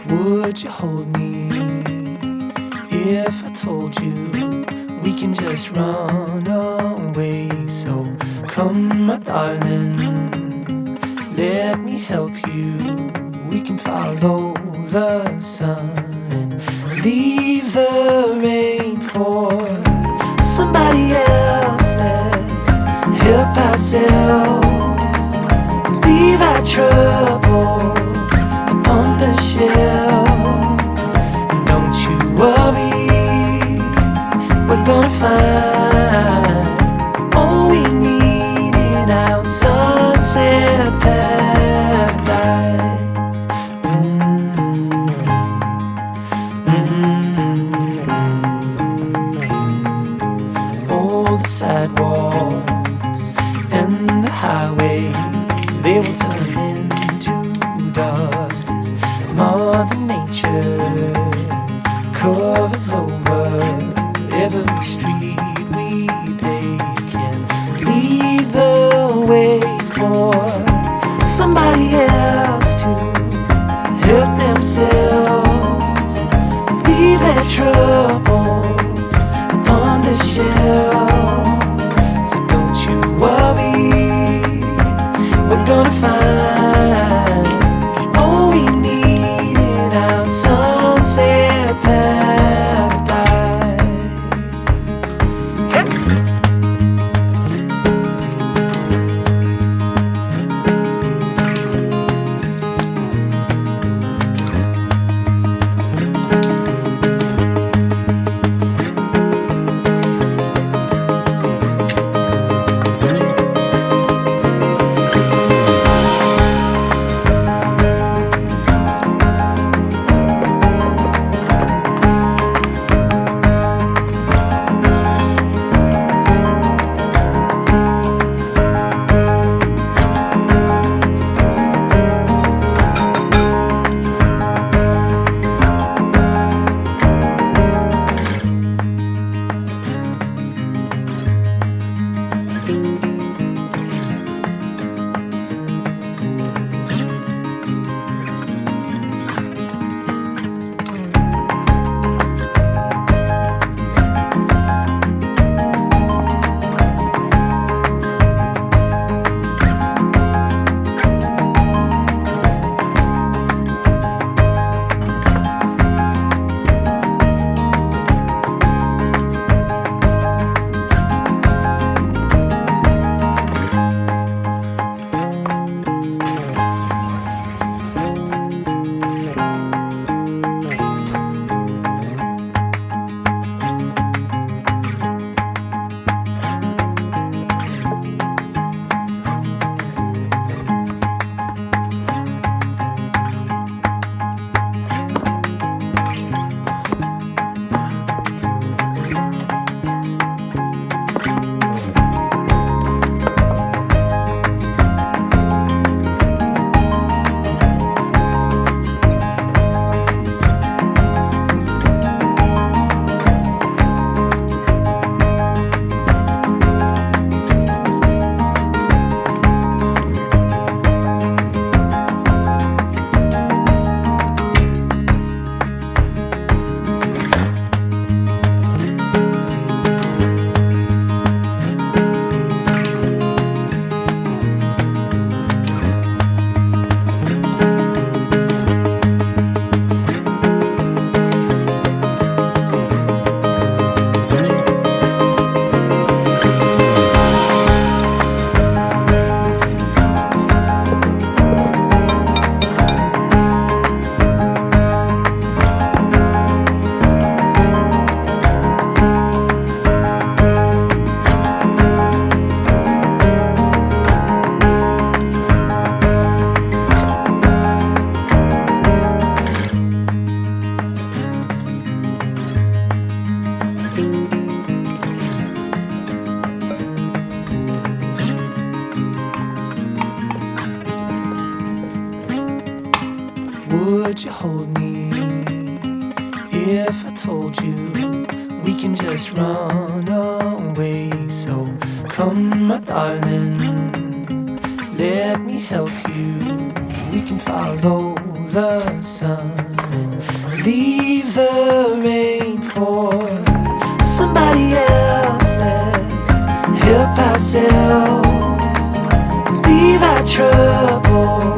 Would you hold me if I told you we can just run away? So come, my darling, let me help you. We can follow the sun and leave the rain for somebody else. Let's help ourselves, leave our troubles upon the shelf. And don't you worry, we're gonna find all we need in our sunset paradise. All the sidewalks and the highways, they will turn into dust as Mother Nature covers over every street we take and lead the way for somebody else to help themselves, leave their troubles upon the shelf. So don't you worry, we're gonna find all we need in our sunset paradise. Would you hold me if I told you we can just run away? So come, my darling, let me help you. We can follow the sun and leave the rain for somebody else. Let's help ourselves, leave our troubles